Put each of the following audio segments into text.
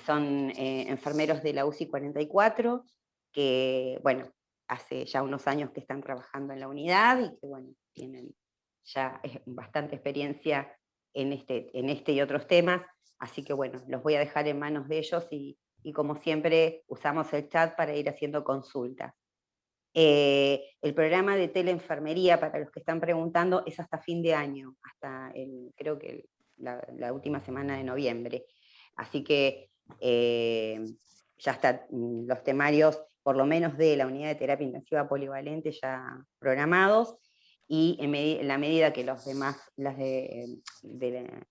son enfermeros de la UCI 44, que, bueno, hace ya unos años que están trabajando en la unidad y que, bueno, tienen ya bastante experiencia en este y otros temas, así que, bueno, los voy a dejar en manos de ellos y como siempre usamos el chat para ir haciendo consultas. El programa de teleenfermería, para los que están preguntando, es hasta fin de año, hasta creo que la última semana de noviembre. Así que ya están los temarios, por lo menos de la unidad de terapia intensiva polivalente, ya programados, y en la medida que los demás, que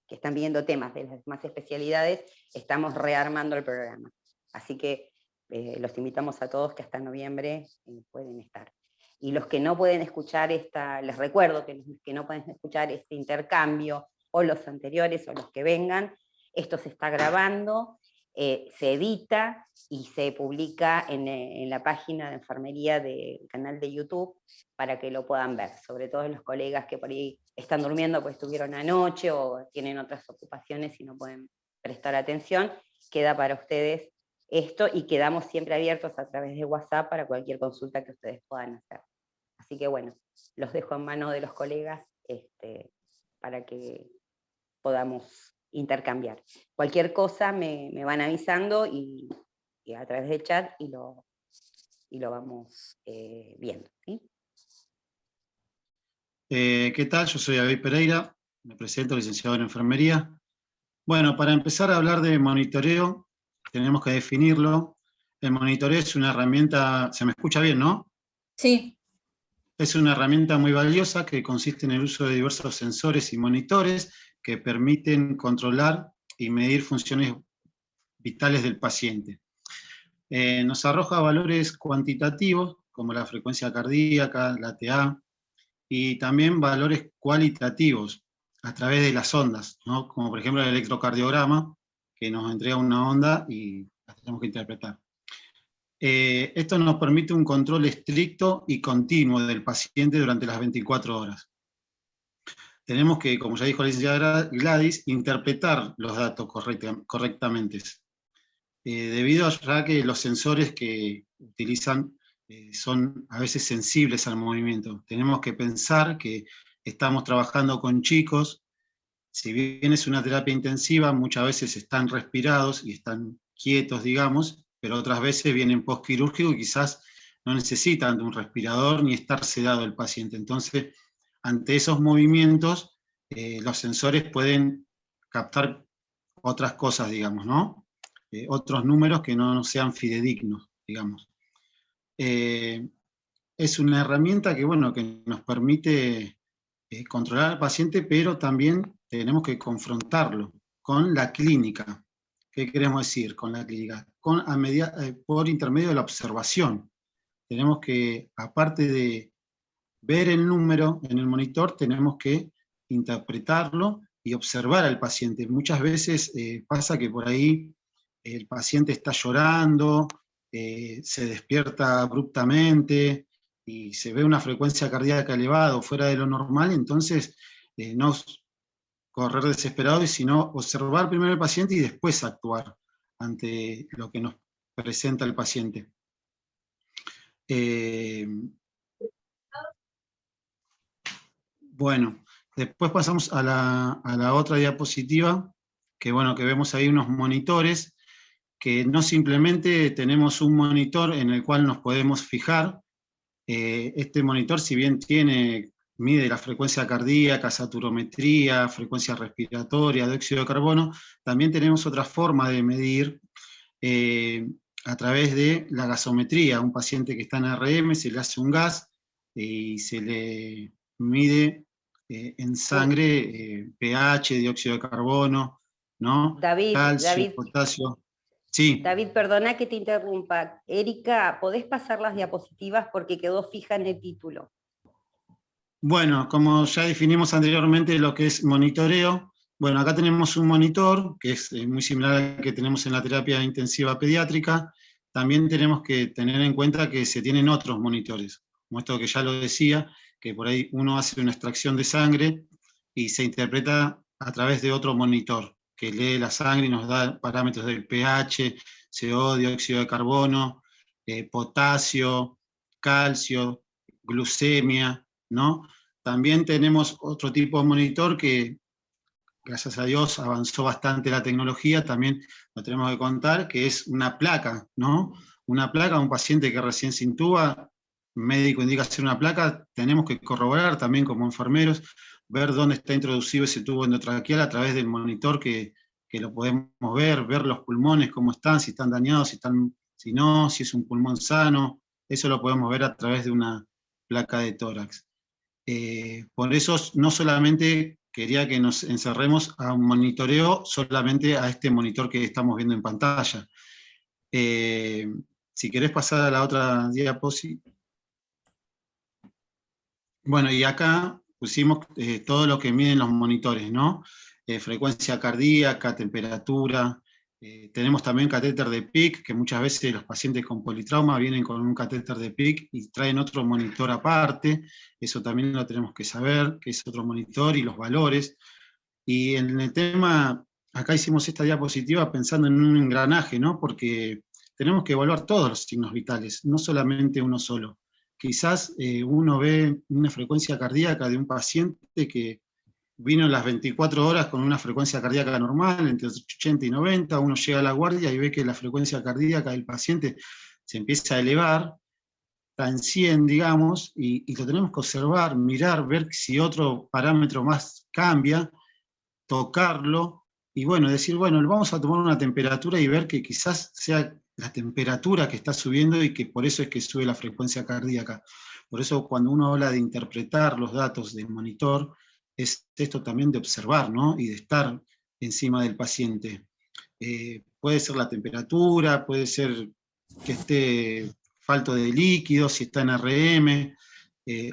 están viendo temas de las demás especialidades, estamos rearmando el programa. Así que los invitamos a todos que hasta noviembre pueden estar. Y los que no pueden escuchar les recuerdo que los que no pueden escuchar este intercambio, o los anteriores, o los que vengan, esto se está grabando, se edita y se publica en la página de enfermería del canal de YouTube para que lo puedan ver, sobre todo los colegas que por ahí están durmiendo porque estuvieron anoche o tienen otras ocupaciones y no pueden prestar atención, queda para ustedes esto y quedamos siempre abiertos a través de WhatsApp para cualquier consulta que ustedes puedan hacer. Así que bueno, los dejo en manos de los colegas para que podamos intercambiar. Cualquier cosa me van avisando y a través del chat y lo vamos viendo, ¿sí? ¿Qué tal? Yo soy David Pereira, me presento, licenciado en enfermería. Bueno, para empezar a hablar de monitoreo, tenemos que definirlo. El monitoreo es una herramienta, ¿se me escucha bien, no? Sí. Es una herramienta muy valiosa que consiste en el uso de diversos sensores y monitores que permiten controlar y medir funciones vitales del paciente. Nos arroja valores cuantitativos, como la frecuencia cardíaca, la TA, y también valores cualitativos a través de las ondas, ¿no? Como por ejemplo el electrocardiograma, que nos entrega una onda y la tenemos que interpretar. Esto nos permite un control estricto y continuo del paciente durante las 24 horas. Tenemos que, como ya dijo la licenciada Gladys, interpretar los datos correctamente. Debido a que los sensores que utilizan son a veces sensibles al movimiento. Tenemos que pensar que estamos trabajando con chicos, si bien es una terapia intensiva, muchas veces están respirados y están quietos, digamos, pero otras veces vienen postquirúrgicos y quizás no necesitan de un respirador ni estar sedado el paciente. Entonces, ante esos movimientos, los sensores pueden captar otras cosas, digamos, ¿no? Otros números que no sean fidedignos, digamos. Es una herramienta que, bueno, que nos permite controlar al paciente, pero también tenemos que confrontarlo con la clínica. ¿Qué queremos decir con la clínica? Por intermedio de la observación. Tenemos que, aparte de ver el número en el monitor, tenemos que interpretarlo y observar al paciente. Muchas veces pasa que por ahí el paciente está llorando, se despierta abruptamente y se ve una frecuencia cardíaca elevada o fuera de lo normal, entonces no correr desesperado, sino observar primero al paciente y después actuar ante lo que nos presenta el paciente. Bueno, después pasamos a la otra diapositiva, que bueno, que vemos ahí unos monitores, que no simplemente tenemos un monitor en el cual nos podemos fijar. Este monitor, si bien mide la frecuencia cardíaca, saturometría, frecuencia respiratoria, dióxido de carbono, también tenemos otra forma de medir a través de la gasometría. Un paciente que está en RM se le hace un gas y se le mide en sangre pH, dióxido de carbono, ¿no? Calcio, potasio. Sí. David, perdona que te interrumpa. Erika, ¿podés pasar las diapositivas porque quedó fija en el título? Bueno, como ya definimos anteriormente lo que es monitoreo, bueno, acá tenemos un monitor que es muy similar al que tenemos en la terapia intensiva pediátrica. También tenemos que tener en cuenta que se tienen otros monitores, como esto que ya lo decía, que por ahí uno hace una extracción de sangre y se interpreta a través de otro monitor, que lee la sangre y nos da parámetros del pH, CO, dióxido de carbono, potasio, calcio, glucemia, ¿no? También tenemos otro tipo de monitor que, gracias a Dios, avanzó bastante la tecnología, también lo tenemos que contar, que es una placa, ¿no? Una placa, un paciente que recién se intuba, médico indica hacer una placa, tenemos que corroborar también como enfermeros, ver dónde está introducido ese tubo endotraqueal a través del monitor que lo podemos ver los pulmones, cómo están, si están dañados, si no, si es un pulmón sano, eso lo podemos ver a través de una placa de tórax. Por eso no solamente quería que nos encerremos a un monitoreo, solamente a este monitor que estamos viendo en pantalla. Si querés pasar a la otra diapositiva. Bueno, y acá pusimos todo lo que miden los monitores, ¿no? Frecuencia cardíaca, temperatura. Tenemos también catéter de PIC, que muchas veces los pacientes con politrauma vienen con un catéter de PIC y traen otro monitor aparte. Eso también lo tenemos que saber, que es otro monitor y los valores. Y en el tema, acá hicimos esta diapositiva pensando en un engranaje, ¿no? Porque tenemos que evaluar todos los signos vitales, no solamente uno solo. Quizás uno ve una frecuencia cardíaca de un paciente que vino las 24 horas con una frecuencia cardíaca normal, entre 80 y 90, uno llega a la guardia y ve que la frecuencia cardíaca del paciente se empieza a elevar, está en 100, digamos, y lo tenemos que observar, mirar, ver si otro parámetro más cambia, tocarlo, y bueno, decir, bueno, vamos a tomar una temperatura y ver que quizás sea la temperatura que está subiendo y que por eso es que sube la frecuencia cardíaca. Por eso cuando uno habla de interpretar los datos del monitor, es esto también de observar, ¿no? Y de estar encima del paciente. Puede ser la temperatura, puede ser que esté falto de líquido, si está en RM,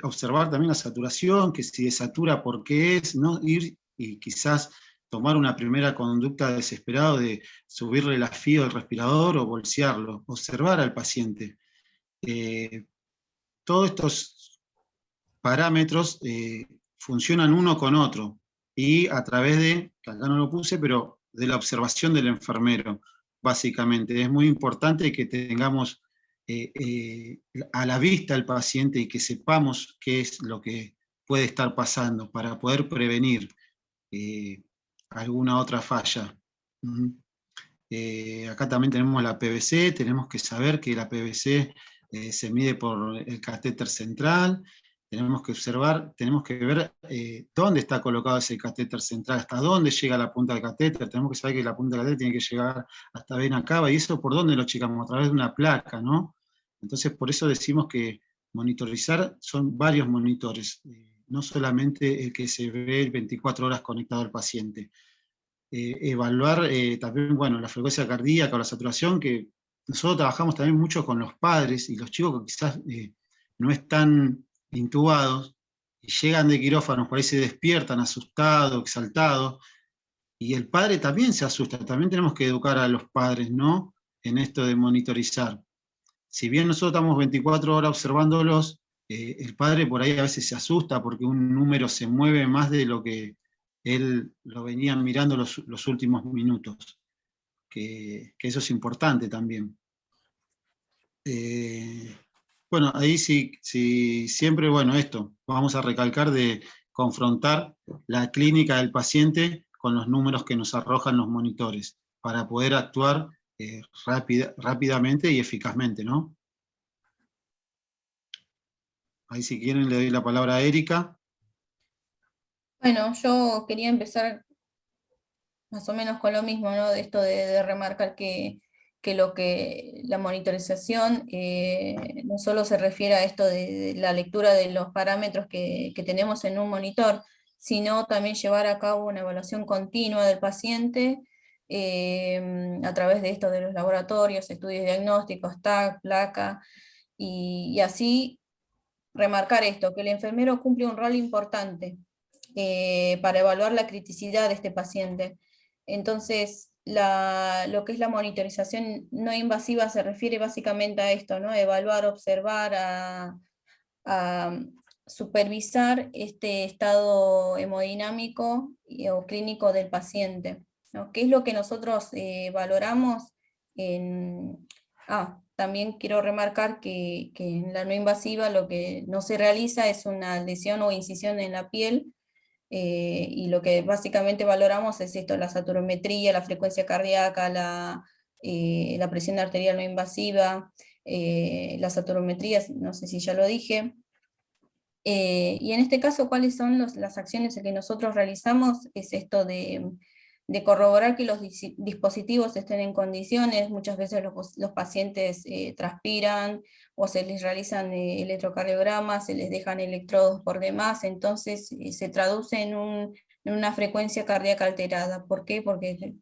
observar también la saturación, que si desatura, ¿por qué es? ¿No? Ir y quizás tomar una primera conducta desesperada de subirle la FIO del respirador o bolsearlo, observar al paciente. Todos estos parámetros funcionan uno con otro y a través de, que acá no lo puse, pero de la observación del enfermero, básicamente. Es muy importante que tengamos a la vista al paciente y que sepamos qué es lo que puede estar pasando para poder prevenir alguna otra falla. Acá también tenemos la PVC, tenemos que saber que la PVC se mide por el catéter central, tenemos que observar, tenemos que ver dónde está colocado ese catéter central, hasta dónde llega la punta del catéter, tenemos que saber que la punta del catéter tiene que llegar hasta vena cava, y eso por dónde lo checamos, a través de una placa, ¿no? Entonces por eso decimos que monitorizar son varios monitores, no solamente el que se ve 24 horas conectado al paciente. Evaluar también, bueno, la frecuencia cardíaca o la saturación, que nosotros trabajamos también mucho con los padres y los chicos que quizás no están intubados y llegan de quirófanos, por ahí se despiertan asustados, exaltados, y el padre también se asusta, también tenemos que educar a los padres, ¿no? En esto de monitorizar. Si bien nosotros estamos 24 horas observándolos, el padre por ahí a veces se asusta porque un número se mueve más de lo que él lo venía mirando los últimos minutos, que eso es importante también. Bueno, ahí sí, siempre, bueno, esto, vamos a recalcar de confrontar la clínica del paciente con los números que nos arrojan los monitores, para poder actuar rápidamente y eficazmente, ¿no? Ahí si quieren le doy la palabra a Erika. Bueno, yo quería empezar más o menos con lo mismo, ¿no? De esto de remarcar que la monitorización no solo se refiere a esto de la lectura de los parámetros que tenemos en un monitor, sino también llevar a cabo una evaluación continua del paciente a través de esto de los laboratorios, estudios diagnósticos, TAC, placa, y así remarcar esto, que el enfermero cumple un rol importante para evaluar la criticidad de este paciente. Entonces, lo que es la monitorización no invasiva se refiere básicamente a esto, ¿no? Evaluar, observar, a supervisar este estado hemodinámico o clínico del paciente. ¿no? ¿Qué es lo que nosotros valoramos? También quiero remarcar que en la no invasiva lo que no se realiza es una lesión o incisión en la piel, y lo que básicamente valoramos es esto: la saturometría, la frecuencia cardíaca, la presión arterial no invasiva, la saturometría, no sé si ya lo dije. Y en este caso, ¿cuáles son las acciones que nosotros realizamos? Es esto de corroborar que los dispositivos estén en condiciones. Muchas veces los pacientes transpiran o se les realizan electrocardiogramas, se les dejan electrodos por demás, entonces se traduce en una frecuencia cardíaca alterada. ¿Por qué? Porque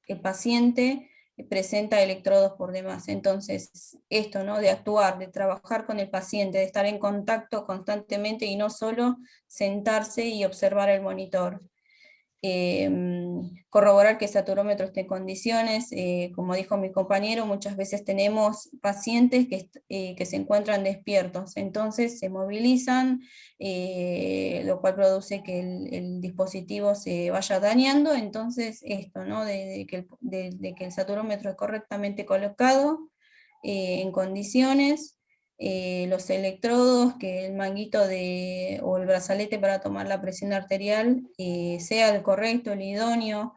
el paciente presenta electrodos por demás. Entonces, esto, ¿no? De actuar, de trabajar con el paciente, de estar en contacto constantemente y no solo sentarse y observar el monitor. Corroborar que el saturómetro esté en condiciones. Como dijo mi compañero, muchas veces tenemos pacientes que se encuentran despiertos, entonces se movilizan, lo cual produce que el dispositivo se vaya dañando. Entonces esto, ¿no? de que el saturómetro es correctamente colocado, en condiciones. Los electrodos, que el manguito o el brazalete para tomar la presión arterial sea el correcto, el idóneo,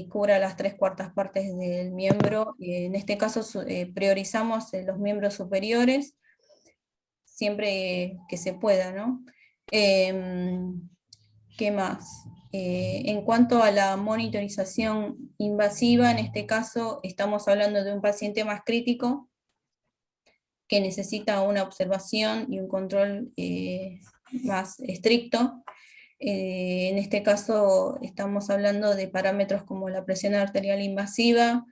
cubra las 3/4 partes del miembro. En este caso priorizamos los miembros superiores, siempre que se pueda, ¿no? ¿Qué más? En cuanto a la monitorización invasiva, en este caso estamos hablando de un paciente más crítico, que necesita una observación y un control más estricto. En este caso estamos hablando de parámetros como la presión arterial invasiva,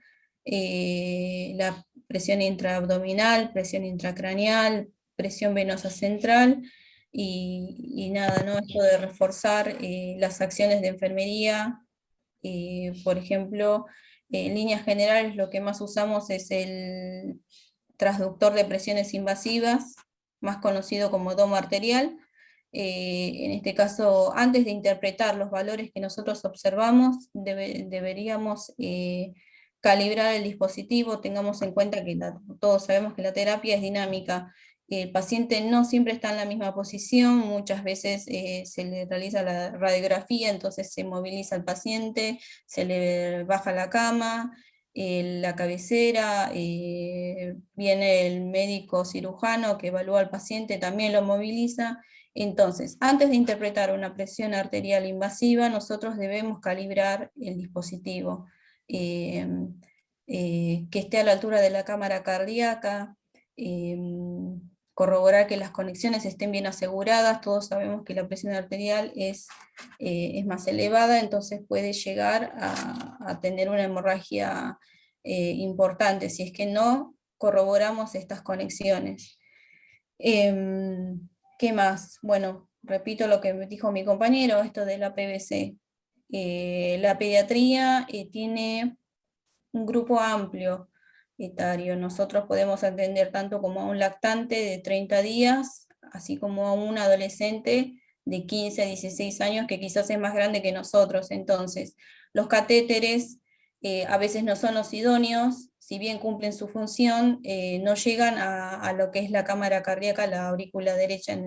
la presión intraabdominal, presión intracraneal, presión venosa central, y nada, ¿no? Esto de reforzar las acciones de enfermería. Por ejemplo, en líneas generales lo que más usamos es el transductor de presiones invasivas, más conocido como domo arterial. En este caso, antes de interpretar los valores que nosotros observamos, deberíamos calibrar el dispositivo. Tengamos en cuenta que todos sabemos que la terapia es dinámica. El paciente no siempre está en la misma posición, muchas veces se le realiza la radiografía, entonces se moviliza al paciente, se le baja la cama, la cabecera, viene el médico cirujano que evalúa al paciente, también lo moviliza. Entonces, antes de interpretar una presión arterial invasiva, nosotros debemos calibrar el dispositivo, que esté a la altura de la cámara cardíaca, corroborar que las conexiones estén bien aseguradas. Todos sabemos que la presión arterial es más elevada, entonces puede llegar a tener una hemorragia importante si es que no corroboramos estas conexiones. ¿Qué más? Bueno, repito lo que me dijo mi compañero, esto de la PVC. La pediatría tiene un grupo amplio etario. Nosotros podemos atender tanto como a un lactante de 30 días, así como a un adolescente de 15 a 16 años que quizás es más grande que nosotros. Entonces, los catéteres a veces no son los idóneos, si bien cumplen su función, no llegan a lo que es la cámara cardíaca, la aurícula derecha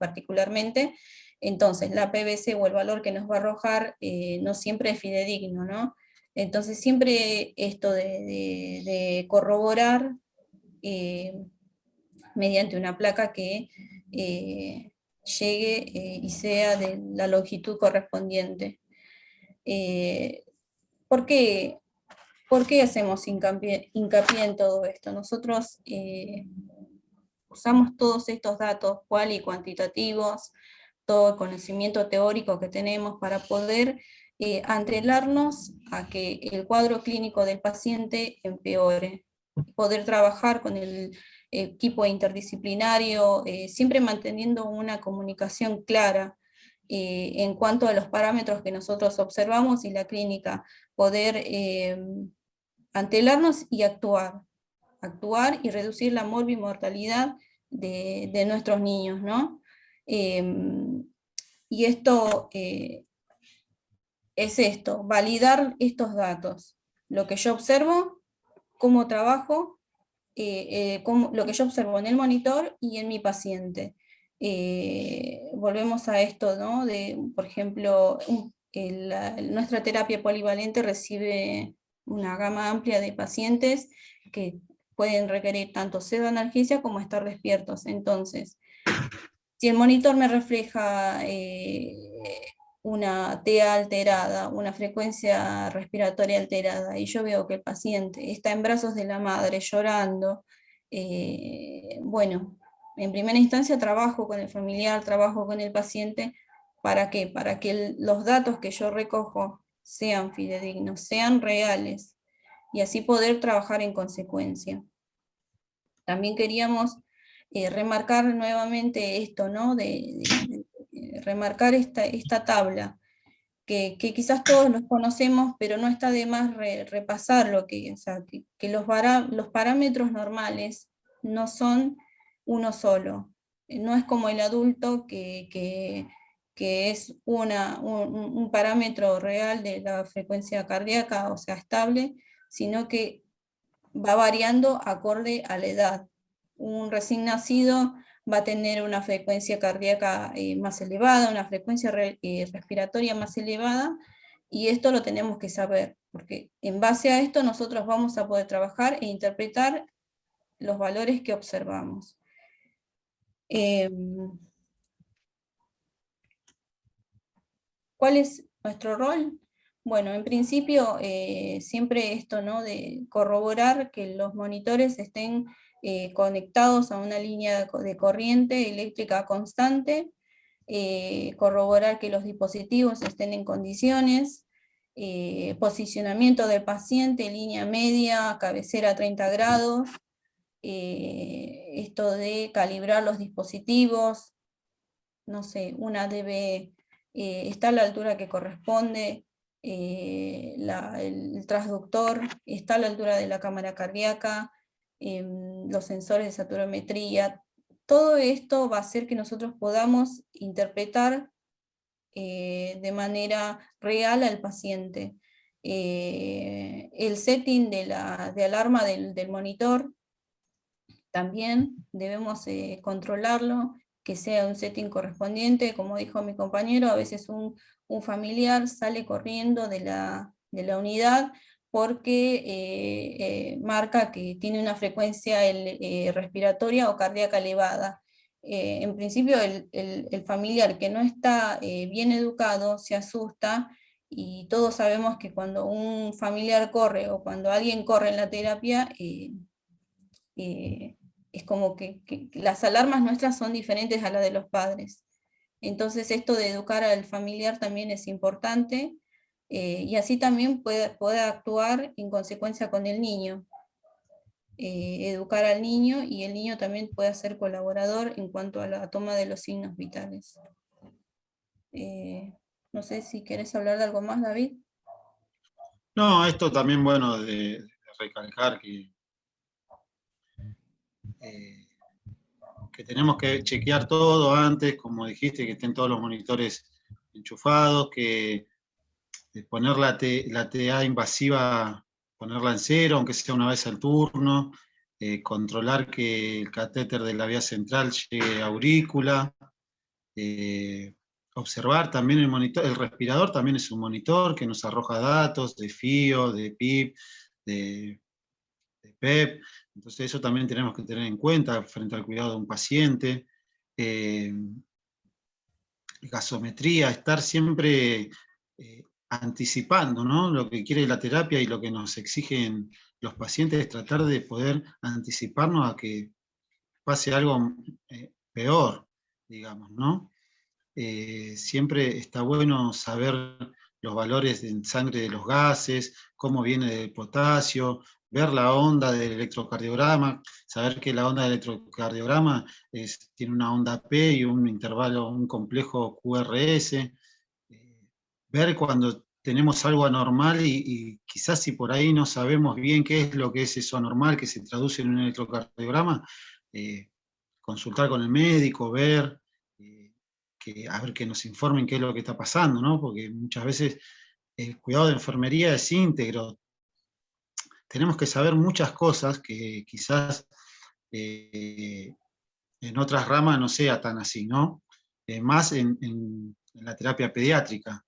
particularmente. Entonces, la PVC o el valor que nos va a arrojar no siempre es fidedigno, ¿no? Entonces, siempre esto de corroborar mediante una placa que llegue y sea de la longitud correspondiente. ¿Por qué hacemos hincapié en todo esto? Nosotros usamos todos estos datos cuali y cuantitativos, todo el conocimiento teórico que tenemos para poder antelarnos a que el cuadro clínico del paciente empeore, poder trabajar con el equipo interdisciplinario, siempre manteniendo una comunicación clara en cuanto a los parámetros que nosotros observamos y la clínica, poder antelarnos y actuar y reducir la morbimortalidad de nuestros niños, ¿no? Y esto es esto, validar estos datos. Lo que yo observo, cómo trabajo, lo que yo observo en el monitor y en mi paciente. Volvemos a esto, ¿no? Por ejemplo, nuestra terapia polivalente recibe una gama amplia de pacientes que pueden requerir tanto pseudoanalgesia como estar despiertos. Entonces, si el monitor me refleja una TA alterada, una frecuencia respiratoria alterada, y yo veo que el paciente está en brazos de la madre llorando, bueno, en primera instancia trabajo con el familiar, trabajo con el paciente, ¿para qué? Para que los datos que yo recojo sean fidedignos, sean reales, y así poder trabajar en consecuencia. También queríamos remarcar nuevamente esto, ¿no? Remarcar esta tabla, que quizás todos los conocemos, pero no está de más repasarlo, o sea, que los parámetros normales no son uno solo. No es como el adulto que es un parámetro real de la frecuencia cardíaca, o sea, estable, sino que va variando acorde a la edad. Un recién nacido va a tener una frecuencia cardíaca más elevada, una frecuencia respiratoria más elevada, y esto lo tenemos que saber, porque en base a esto nosotros vamos a poder trabajar e interpretar los valores que observamos. ¿Cuál es nuestro rol? Bueno, en principio, siempre esto, ¿no? De corroborar que los monitores estén conectados a una línea de corriente eléctrica constante, corroborar que los dispositivos estén en condiciones, posicionamiento del paciente, línea media, cabecera a 30 grados, esto de calibrar los dispositivos, no sé, una debe estar a la altura que corresponde, el transductor está a la altura de la cámara cardíaca, los sensores de saturometría. Todo esto va a hacer que nosotros podamos interpretar de manera real al paciente. El setting de alarma del monitor también debemos controlarlo, que sea un setting correspondiente. Como dijo mi compañero, a veces un familiar sale corriendo de la unidad porque marca que tiene una frecuencia respiratoria o cardíaca elevada. En principio el familiar que no está bien educado se asusta, y todos sabemos que cuando un familiar corre o cuando alguien corre en la terapia, es como que las alarmas nuestras son diferentes a las de los padres. Entonces esto de educar al familiar también es importante, y así también puede actuar en consecuencia con el niño. Educar al niño, y el niño también puede ser colaborador en cuanto a la toma de los signos vitales. No sé si querés hablar de algo más, David. No, esto también, bueno, de recalcar que tenemos que chequear todo antes, como dijiste, que estén todos los monitores enchufados, que poner la TA invasiva, ponerla en cero, aunque sea una vez al turno, controlar que el catéter de la vía central llegue a aurícula, observar también el monitor, el respirador también es un monitor que nos arroja datos de FIO, de PIP, de PEP, entonces eso también tenemos que tener en cuenta frente al cuidado de un paciente. Gasometría, estar siempre anticipando, ¿no? Lo que quiere la terapia y lo que nos exigen los pacientes, tratar de poder anticiparnos a que pase algo peor, digamos, ¿no? Siempre está bueno saber los valores en sangre de los gases, cómo viene el potasio, ver la onda del electrocardiograma, saber que la onda del electrocardiograma tiene una onda P y un intervalo, un complejo QRS, ver cuando tenemos algo anormal y quizás si por ahí no sabemos bien qué es lo que es eso anormal que se traduce en un electrocardiograma, consultar con el médico, ver, a ver que nos informen qué es lo que está pasando, ¿no? Porque muchas veces el cuidado de enfermería es íntegro. Tenemos que saber muchas cosas que quizás en otras ramas no sea tan así, ¿no? Más en la terapia pediátrica.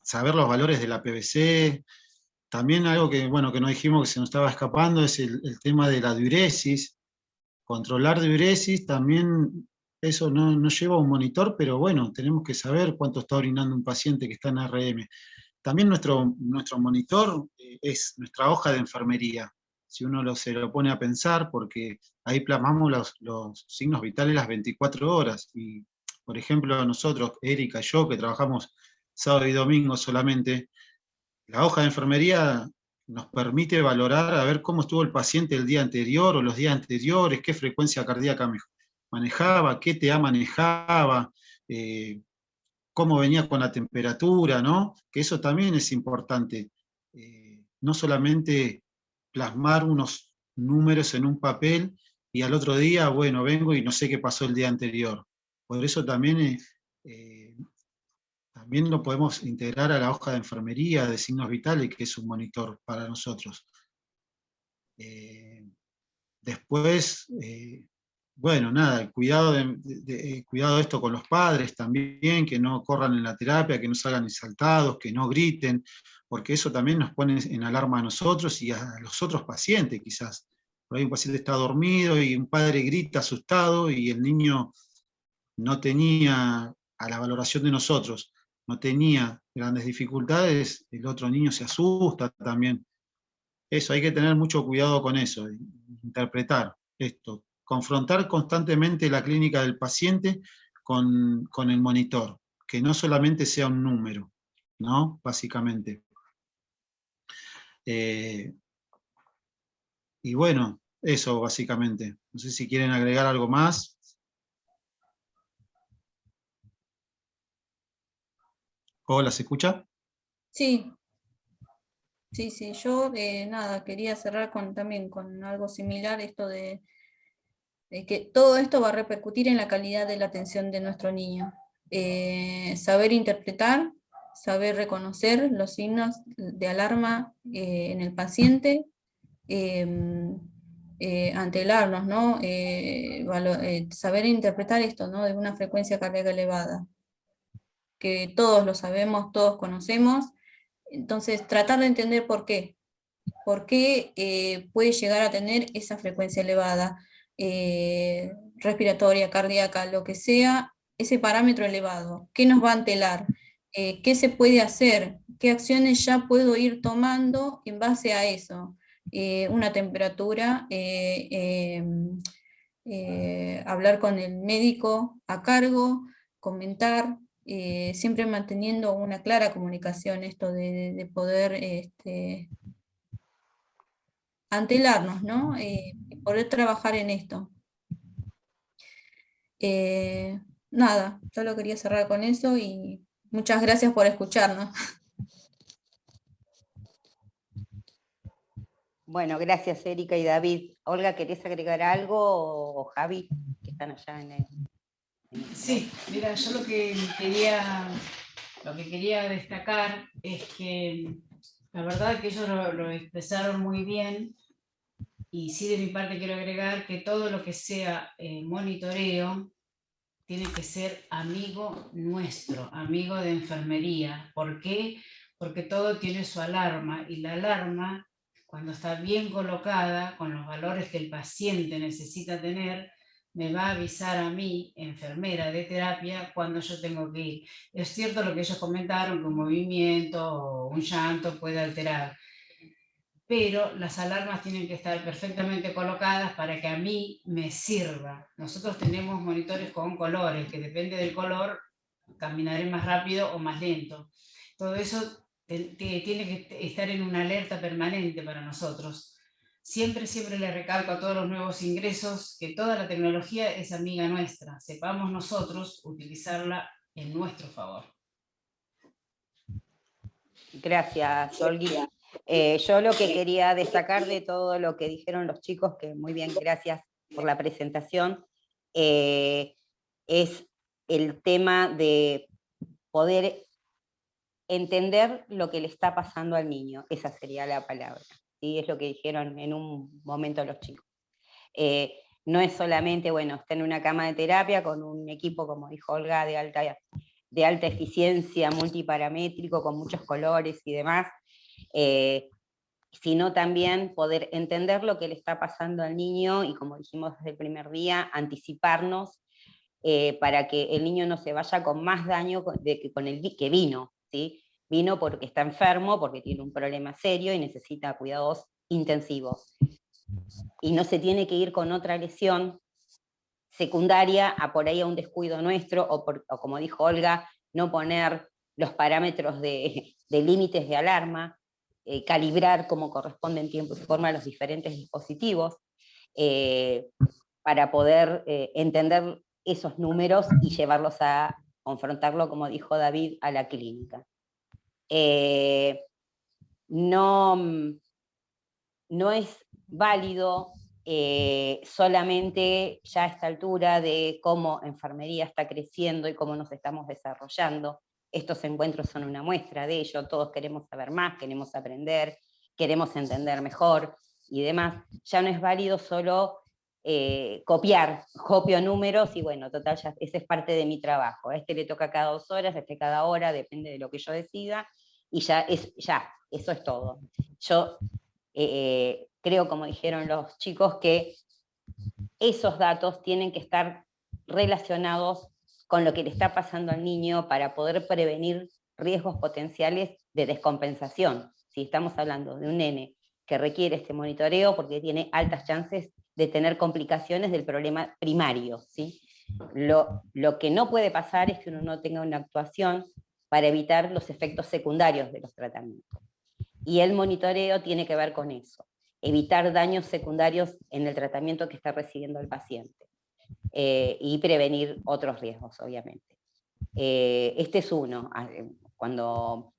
Saber los valores de la PVC. También algo que, bueno, que no dijimos, que se nos estaba escapando, es el tema de la diuresis. Controlar diuresis también, eso no lleva a un monitor, pero bueno, tenemos que saber cuánto está orinando un paciente que está en RM. También nuestro monitor es nuestra hoja de enfermería, si uno se lo pone a pensar, porque ahí plasmamos los signos vitales las 24 horas. Y, por ejemplo, nosotros, Erika y yo, que trabajamos sábado y domingo solamente, la hoja de enfermería nos permite valorar a ver cómo estuvo el paciente el día anterior o los días anteriores, qué frecuencia cardíaca manejaba, qué TA manejaba, cómo venía con la temperatura, ¿no? Que eso también es importante. No solamente plasmar unos números en un papel y al otro día, bueno, vengo y no sé qué pasó el día anterior. Por eso también también lo podemos integrar a la hoja de enfermería de signos vitales, que es un monitor para nosotros. Después, bueno, nada, el cuidado cuidado de esto con los padres también, que no corran en la terapia, que no salgan exaltados, que no griten, porque eso también nos pone en alarma a nosotros y a los otros pacientes quizás. Por ahí un paciente está dormido y un padre grita asustado y el niño no tenía, a la valoración de nosotros, no tenía grandes dificultades, el otro niño se asusta también. Eso, hay que tener mucho cuidado con eso, interpretar esto, confrontar constantemente la clínica del paciente con el monitor, que no solamente sea un número, ¿no? Básicamente. Y bueno, eso básicamente. No sé si quieren agregar algo más. Hola, ¿se escucha? Sí, sí, yo nada, quería cerrar también con algo similar, esto de que todo esto va a repercutir en la calidad de la atención de nuestro niño. Saber interpretar, saber reconocer los signos de alarma en el paciente, ante el ARNOS, ¿no? Saber interpretar esto, ¿no? De una frecuencia cardíaca elevada, que todos lo sabemos, todos conocemos, entonces tratar de entender por qué puede llegar a tener esa frecuencia elevada, respiratoria, cardíaca, lo que sea, ese parámetro elevado, qué nos va a antelar, qué se puede hacer, qué acciones ya puedo ir tomando en base a eso. Una temperatura, hablar con el médico a cargo, comentar, siempre manteniendo una clara comunicación, esto de poder antelarnos, ¿no? Y poder trabajar en esto. Nada, solo quería cerrar con eso y muchas gracias por escucharnos. Bueno, gracias Erika y David. Olga, ¿querés agregar algo o Javi, que están allá en el... Sí, mira, yo lo que quería destacar es que la verdad que ellos lo expresaron muy bien, y sí, de mi parte quiero agregar que todo lo que sea monitoreo tiene que ser amigo nuestro, amigo de enfermería. ¿Por qué? Porque todo tiene su alarma, y la alarma, cuando está bien colocada, con los valores que el paciente necesita tener, me va a avisar a mí, enfermera de terapia, cuando yo tengo que ir. Es cierto lo que ellos comentaron, que un movimiento o un llanto puede alterar, pero las alarmas tienen que estar perfectamente colocadas para que a mí me sirva. Nosotros tenemos monitores con colores, que depende del color caminaré más rápido o más lento. Todo eso tiene que estar en una alerta permanente para nosotros. Siempre le recalco a todos los nuevos ingresos que toda la tecnología es amiga nuestra. Sepamos nosotros utilizarla en nuestro favor. Gracias, Olgui. Yo lo que quería destacar de todo lo que dijeron los chicos, que muy bien, gracias por la presentación, es el tema de poder entender lo que le está pasando al niño, esa sería la palabra, ¿sí? Es lo que dijeron en un momento los chicos. No es solamente, bueno, estar en una cama de terapia con un equipo, como dijo Olga, de alta eficiencia, multiparamétrico, con muchos colores y demás, sino también poder entender lo que le está pasando al niño y, como dijimos desde el primer día, anticiparnos para que el niño no se vaya con más daño con el que vino, ¿sí? Vino porque está enfermo, porque tiene un problema serio y necesita cuidados intensivos. Y no se tiene que ir con otra lesión secundaria a por ahí a un descuido nuestro, o como dijo Olga, no poner los parámetros de límites de alarma, calibrar como corresponde en tiempo y forma los diferentes dispositivos, para poder entender esos números y llevarlos a confrontarlo, como dijo David, a la clínica. No es válido solamente ya a esta altura de cómo enfermería está creciendo y cómo nos estamos desarrollando. Estos encuentros son una muestra de ello, todos queremos saber más, queremos aprender, queremos entender mejor y demás. Ya no es válido solo copio números y bueno, total, ya ese es parte de mi trabajo. A este le toca cada 2 horas, a este cada hora, depende de lo que yo decida, y ya, eso es todo. Yo creo, como dijeron los chicos, que esos datos tienen que estar relacionados con lo que le está pasando al niño para poder prevenir riesgos potenciales de descompensación. Si estamos hablando de un nene que requiere este monitoreo porque tiene altas chances de tener complicaciones del problema primario, ¿sí? Lo que no puede pasar es que uno no tenga una actuación para evitar los efectos secundarios de los tratamientos. Y el monitoreo tiene que ver con eso, evitar daños secundarios en el tratamiento que está recibiendo el paciente, y prevenir otros riesgos, obviamente. Este es uno. Cuando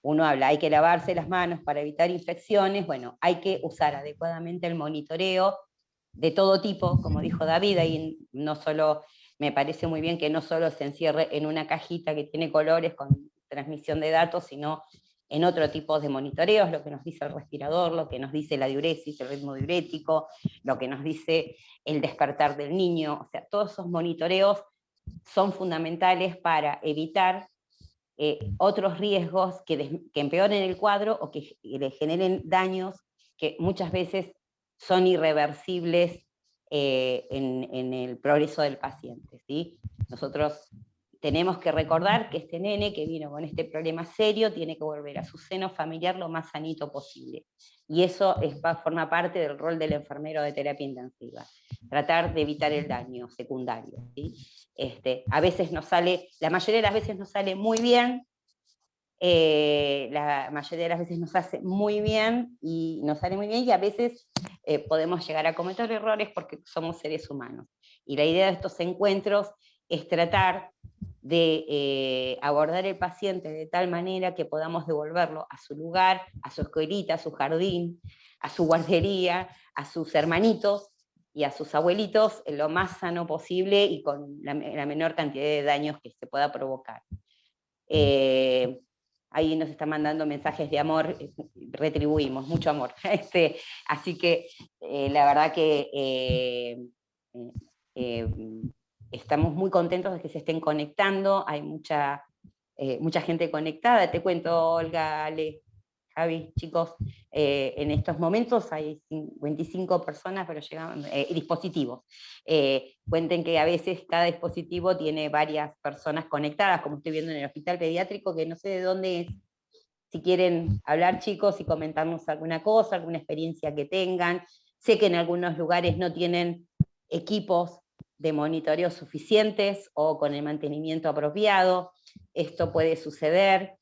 uno habla, hay que lavarse las manos para evitar infecciones, bueno, hay que usar adecuadamente el monitoreo de todo tipo, como dijo David, y no solo, me parece muy bien que no solo se encierre en una cajita que tiene colores con transmisión de datos, sino en otro tipo de monitoreos, lo que nos dice el respirador, lo que nos dice la diuresis, el ritmo diurético, lo que nos dice el despertar del niño, o sea, todos esos monitoreos son fundamentales para evitar otros riesgos que empeoren el cuadro o que le generen daños que muchas veces son irreversibles en el progreso del paciente, ¿sí? Nosotros tenemos que recordar que este nene que vino con este problema serio tiene que volver a su seno familiar lo más sanito posible. Y eso forma parte del rol del enfermero de terapia intensiva, tratar de evitar el daño secundario, ¿sí? A veces nos sale, la mayoría de las veces nos sale muy bien, la mayoría de las veces nos hace muy bien y nos sale muy bien, y a veces podemos llegar a cometer errores porque somos seres humanos. Y la idea de estos encuentros es tratar de abordar el paciente de tal manera que podamos devolverlo a su lugar, a su escuelita, a su jardín, a su guardería, a sus hermanitos y a sus abuelitos lo más sano posible y con la menor cantidad de daños que se pueda provocar. Ahí nos están mandando mensajes de amor, retribuimos, mucho amor. Así que la verdad que estamos muy contentos de que se estén conectando, hay mucha gente conectada. Te cuento, Olga, Ale, Javi, chicos, en estos momentos hay 25 personas, pero llegan dispositivos. Cuenten que a veces cada dispositivo tiene varias personas conectadas, como estoy viendo en el hospital pediátrico, que no sé de dónde es. Si quieren hablar, chicos, y comentarnos alguna cosa, alguna experiencia que tengan. Sé que en algunos lugares no tienen equipos de monitoreo suficientes o con el mantenimiento apropiado. Esto puede suceder.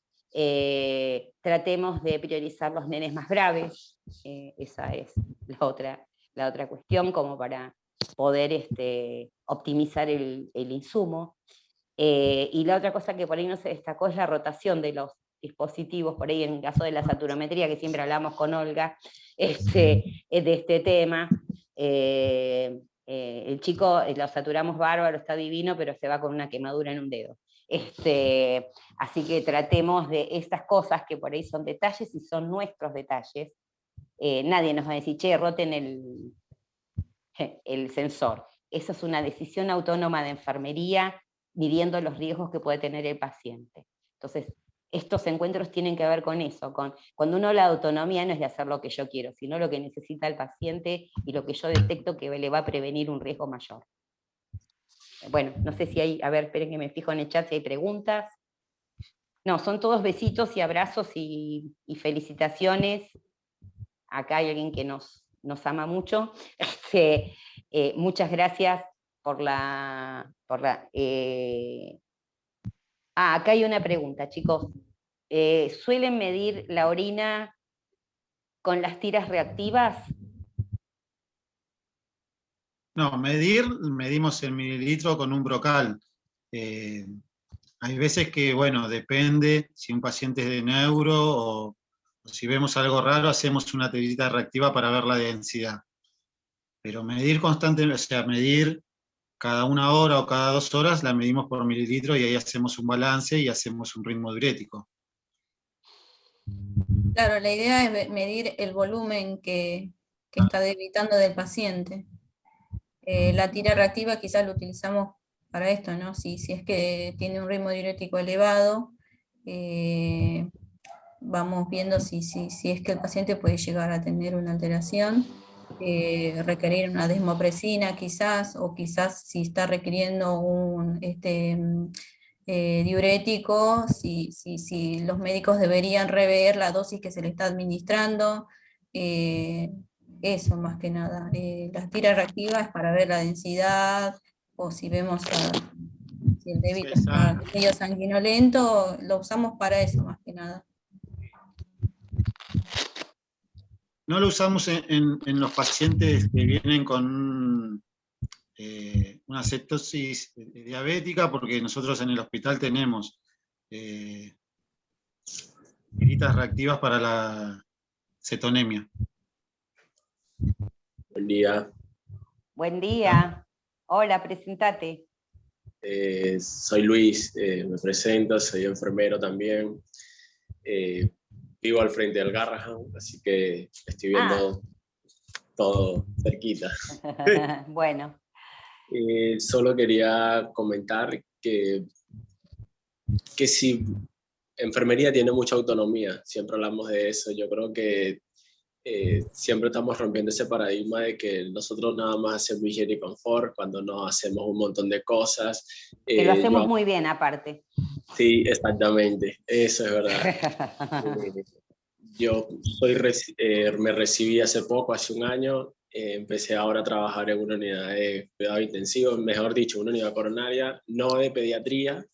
Tratemos de priorizar los nenes más graves, esa es la otra cuestión, como para poder optimizar el insumo. Y la otra cosa que por ahí no se destacó es la rotación de los dispositivos, por ahí en el caso de la saturometría, que siempre hablamos con Olga de este tema. El chico lo saturamos bárbaro, está divino, pero se va con una quemadura en un dedo. Así que tratemos de estas cosas que por ahí son detalles y son nuestros detalles. Nadie nos va a decir, che, roten el sensor. Eso es una decisión autónoma de enfermería, midiendo los riesgos que puede tener el paciente. Entonces, estos encuentros tienen que ver con eso, cuando uno habla de autonomía no es de hacer lo que yo quiero, sino lo que necesita el paciente y lo que yo detecto que le va a prevenir un riesgo mayor. Bueno, no sé si hay, a ver, esperen que me fijo en el chat si hay preguntas. No, son todos besitos y abrazos y felicitaciones. Acá hay alguien que nos ama mucho. Muchas gracias por la... acá hay una pregunta, chicos. ¿Suelen medir la orina con las tiras reactivas? No, medimos el mililitro con un brocal. Hay veces que, bueno, depende si un paciente es de neuro o si vemos algo raro, hacemos una tirita reactiva para ver la densidad. Pero medir constantemente, o sea, medir cada 1 hora o cada 2 horas, la medimos por mililitro y ahí hacemos un balance y hacemos un ritmo diurético. Claro, la idea es medir el volumen que está debitando del paciente. La tira reactiva quizás lo utilizamos para esto, ¿no? Si es que tiene un ritmo diurético elevado, vamos viendo si es que el paciente puede llegar a tener una alteración, requerir una desmopresina quizás, o quizás si está requiriendo un diurético, si los médicos deberían rever la dosis que se le está administrando, eso más que nada. Las tiras reactivas es para ver la densidad, o si vemos si el débito está medio sanguinolento, lo usamos para eso más que nada. No lo usamos en los pacientes que vienen con una cetosis diabética, porque nosotros en el hospital tenemos tiritas reactivas para la cetonemia. Buen día. Buen día. Hola, presentate. Soy Luis, me presento, soy enfermero también. Vivo al frente del Garrahan, así que estoy viendo todo cerquita. Bueno. Solo quería comentar que si enfermería tiene mucha autonomía, siempre hablamos de eso. Yo creo que siempre estamos rompiendo ese paradigma de que nosotros nada más hacemos higiene y confort cuando no hacemos un montón de cosas. Que lo hacemos muy bien aparte. Sí, exactamente, eso es verdad. Yo me recibí hace poco, hace un año, empecé ahora a trabajar en una unidad de cuidado intensivo, mejor dicho, una unidad coronaria, no de pediatría,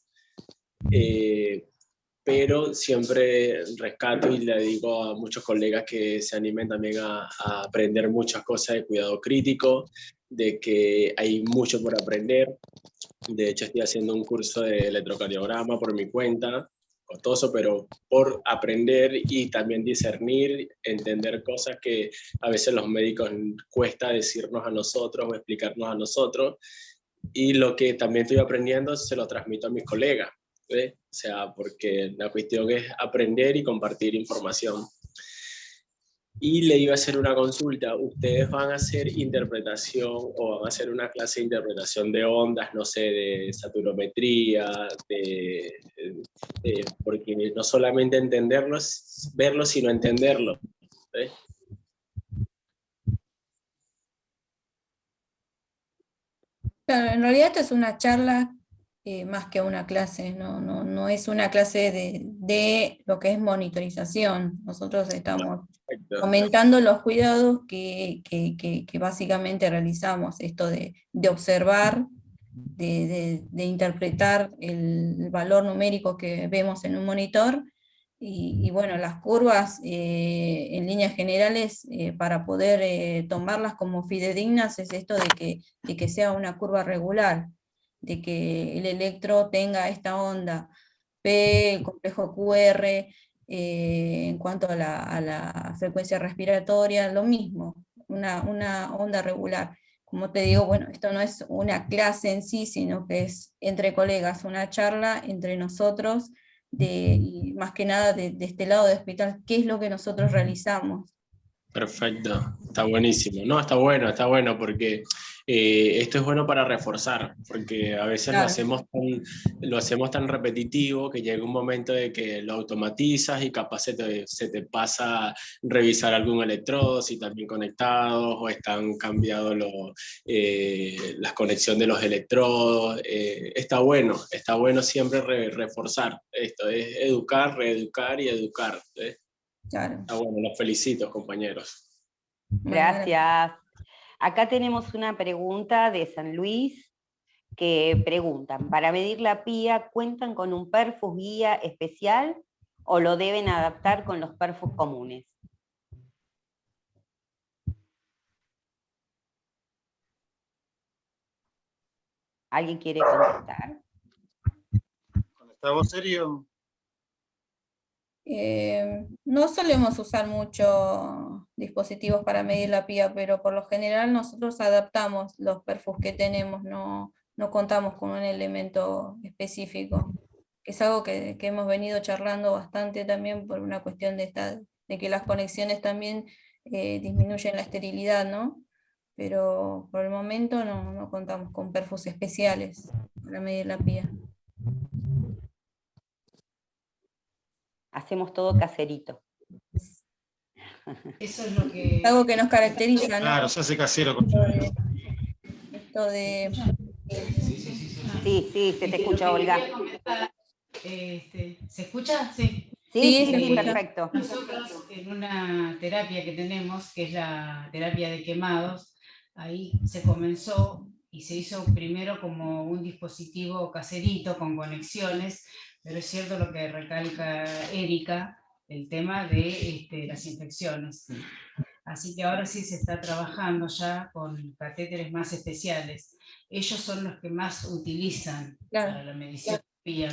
pero siempre rescato y le digo a muchos colegas que se animen también a aprender muchas cosas de cuidado crítico, de que hay mucho por aprender. De hecho, estoy haciendo un curso de electrocardiograma por mi cuenta, costoso, pero por aprender y también discernir, entender cosas que a veces los médicos cuesta decirnos a nosotros o explicarnos a nosotros. Y lo que también estoy aprendiendo se lo transmito a mis colegas, ¿ves? O sea, porque la cuestión es aprender y compartir información. Y le iba a hacer una consulta. ¿Ustedes van a hacer interpretación o van a hacer una clase de interpretación de ondas, no sé, de saturometría, porque no solamente entenderlos, verlos, sino entenderlos, ¿ves? Claro, en realidad esto es una charla más que una clase, no es una clase de lo que es monitorización. Nosotros estamos comentando los cuidados que básicamente realizamos, esto de observar, de interpretar el valor numérico que vemos en un monitor, y bueno, las curvas en líneas generales, para poder tomarlas como fidedignas, es esto de que sea una curva regular, de que el electro tenga esta onda P, el complejo QR, en cuanto a la frecuencia respiratoria, lo mismo, una onda regular. como te digo, bueno, esto no es una clase en sí, sino que es entre colegas, una charla entre nosotros, y más que nada de este lado de hospital, qué es lo que nosotros realizamos. Perfecto, está buenísimo. No, está bueno porque esto es bueno para reforzar, porque a veces Claro. lo hacemos tan repetitivo que llega un momento de que lo automatizas y capaz se te pasa revisar algún electrodo, si están bien conectados o están cambiados las conexiones de los electrodos. Está bueno siempre reforzar esto, es educar, reeducar y educar. Claro. Está bueno, los felicito, compañeros. Bueno, Gracias. Acá tenemos una pregunta de San Luis que preguntan, ¿para medir la PIA cuentan con un perfus guía especial o lo deben adaptar con los perfus comunes? ¿Alguien quiere contestar? ¿Está vos serio? No solemos usar mucho dispositivos para medir la PIA, pero por lo general nosotros adaptamos los perfus que tenemos, no contamos con un elemento específico, que es algo que hemos venido charlando bastante también por una cuestión de que las conexiones también disminuyen la esterilidad, ¿no? Pero por el momento no contamos con perfus especiales para medir la PIA. Hacemos todo caserito. Eso es lo que... Algo que nos caracteriza, ¿no? Claro, se hace casero con Esto de... Sí, se te escucha, Lo que Olga. quería comentar, ¿se escucha? Sí. Sí, se escucha. perfecto. Nosotros en una terapia que tenemos, que es la terapia de quemados, ahí se comenzó y se hizo primero como un dispositivo caserito con conexiones, pero es cierto lo que recalca Erika, el tema de las infecciones. Así que ahora sí se está trabajando ya con catéteres más especiales. Ellos son los que más utilizan para la medición.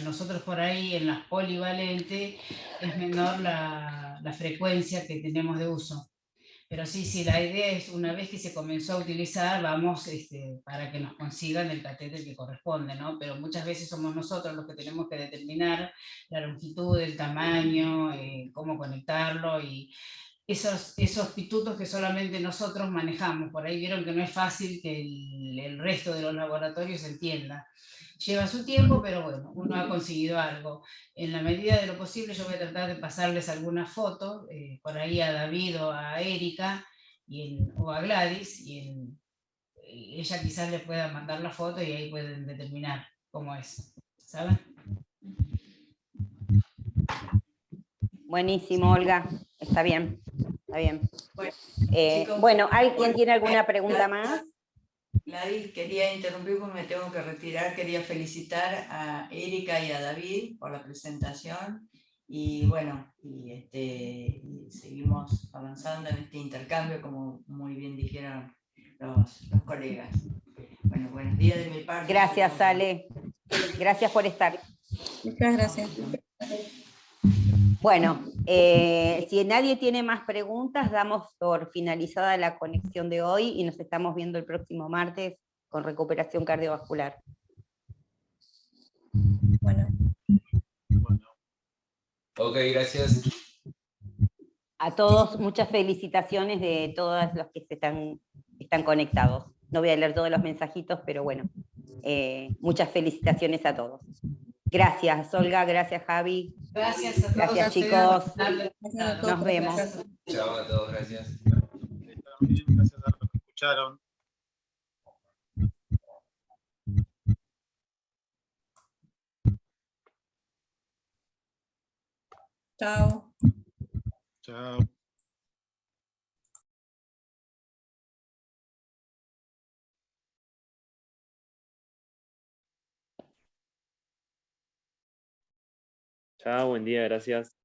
Nosotros por ahí en las polivalentes es menor la frecuencia que tenemos de uso. Pero sí, la idea es una vez que se comenzó a utilizar, vamos para que nos consigan el catéter que corresponde, ¿no? Pero muchas veces somos nosotros los que tenemos que determinar la longitud, el tamaño, cómo conectarlo y esos pitutos que solamente nosotros manejamos. Por ahí vieron que no es fácil que el resto de los laboratorios entienda. Lleva su tiempo, pero bueno, uno ha conseguido algo. En la medida de lo posible yo voy a tratar de pasarles algunas fotos, por ahí a David o a Erika o a Gladys, y ella quizás les pueda mandar la foto y ahí pueden determinar cómo es. ¿Saben? Buenísimo, Olga. Está bien, está bien. Chicos, Bueno, ¿alguien tiene alguna pregunta más? Gladys, quería interrumpir porque me tengo que retirar. Quería felicitar a Erika y a David por la presentación. Y bueno, y seguimos avanzando en este intercambio, como muy bien dijeron los colegas. Bueno, buenos días de mi parte. Gracias, Ale. Gracias por estar. Muchas gracias. Bueno, si nadie tiene más preguntas, damos por finalizada la conexión de hoy y nos estamos viendo el próximo martes con recuperación cardiovascular. Bueno. Ok, gracias. A todos, muchas felicitaciones de todos los que están conectados. No voy a leer todos los mensajitos, pero bueno, muchas felicitaciones a todos. Gracias, Olga, gracias, Javi. Gracias a todos. Gracias, chicos. Nos vemos. Chao a todos, gracias. Gracias a los que escucharon. Chao. Chao. Chao, buen día, gracias.